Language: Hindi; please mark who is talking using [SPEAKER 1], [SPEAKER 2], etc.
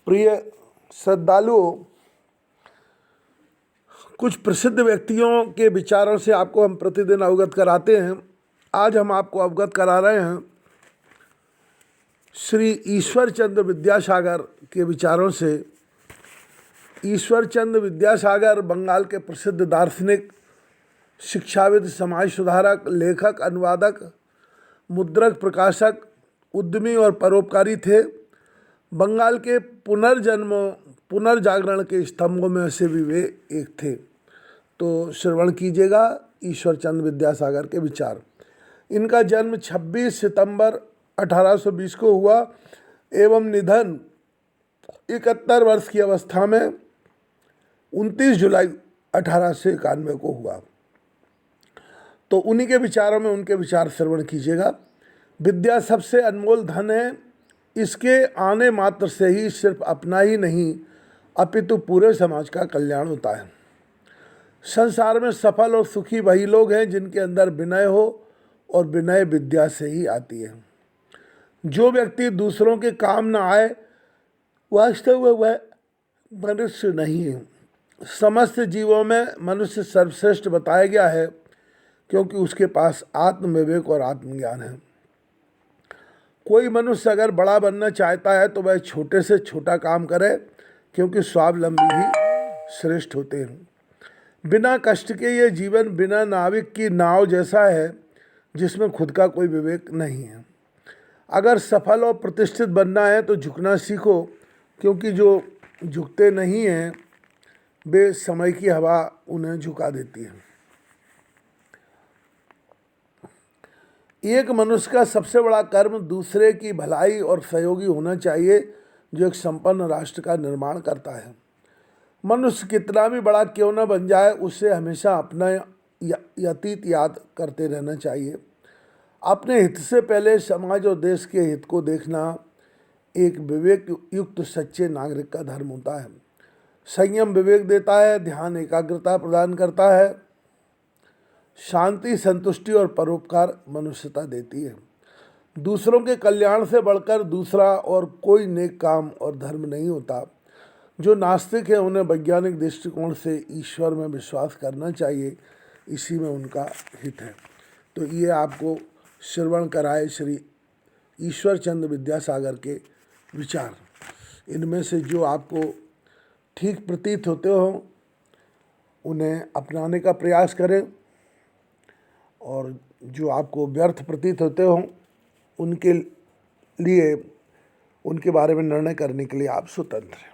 [SPEAKER 1] प्रिय श्रद्धालुओं, कुछ प्रसिद्ध व्यक्तियों के विचारों से आपको हम प्रतिदिन अवगत कराते हैं। आज हम आपको अवगत करा रहे हैं श्री ईश्वर चंद्र विद्यासागर के विचारों से। ईश्वर चंद्र विद्यासागर बंगाल के प्रसिद्ध दार्शनिक, शिक्षाविद, समाज सुधारक, लेखक, अनुवादक, मुद्रक, प्रकाशक, उद्यमी और परोपकारी थे। बंगाल के पुनर्जागरण के स्तंभों में से भी वे एक थे। तो श्रवण कीजिएगा ईश्वर चंद्र विद्यासागर के विचार। इनका जन्म 26 सितंबर 1820 को हुआ एवं निधन 71 वर्ष की अवस्था में 29 जुलाई 1891 को हुआ। तो उन्हीं के विचारों में उनके विचार श्रवण कीजिएगा। विद्या सबसे अनमोल धन है। इसके आने मात्र से ही सिर्फ अपना ही नहीं अपितु पूरे समाज का कल्याण होता है। संसार में सफल और सुखी वही लोग हैं जिनके अंदर विनय हो, और विनय विद्या से ही आती है। जो व्यक्ति दूसरों के काम न आए वास्तव में वह मनुष्य नहीं है। समस्त जीवों में मनुष्य सर्वश्रेष्ठ बताया गया है क्योंकि उसके पास आत्मविवेक और आत्मज्ञान है। कोई मनुष्य अगर बड़ा बनना चाहता है तो वह छोटे से छोटा काम करे क्योंकि स्वावलंबी ही श्रेष्ठ होते हैं। बिना कष्ट के ये जीवन बिना नाविक की नाव जैसा है जिसमें खुद का कोई विवेक नहीं है। अगर सफल और प्रतिष्ठित बनना है तो झुकना सीखो क्योंकि जो झुकते नहीं हैं वे समय की हवा उन्हें झुका देती है। एक मनुष्य का सबसे बड़ा कर्म दूसरे की भलाई और सहयोगी होना चाहिए जो एक संपन्न राष्ट्र का निर्माण करता है। मनुष्य कितना भी बड़ा क्यों न बन जाए उसे हमेशा अपना अतीत याद करते रहना चाहिए। अपने हित से पहले समाज और देश के हित को देखना एक विवेक युक्त सच्चे नागरिक का धर्म होता है। संयम विवेक देता है, ध्यान एकाग्रता प्रदान करता है, शांति, संतुष्टि और परोपकार मनुष्यता देती है। दूसरों के कल्याण से बढ़कर दूसरा और कोई नेक काम और धर्म नहीं होता। जो नास्तिक है उन्हें वैज्ञानिक दृष्टिकोण से ईश्वर में विश्वास करना चाहिए, इसी में उनका हित है। तो ये आपको श्रवण कराए श्री ईश्वर चंद्र विद्यासागर के विचार। इनमें से जो आपको ठीक प्रतीत होते हो उन्हें अपनाने का प्रयास करें, और जो आपको व्यर्थ प्रतीत होते हो उनके लिए उनके बारे में निर्णय करने के लिए आप स्वतंत्र हैं।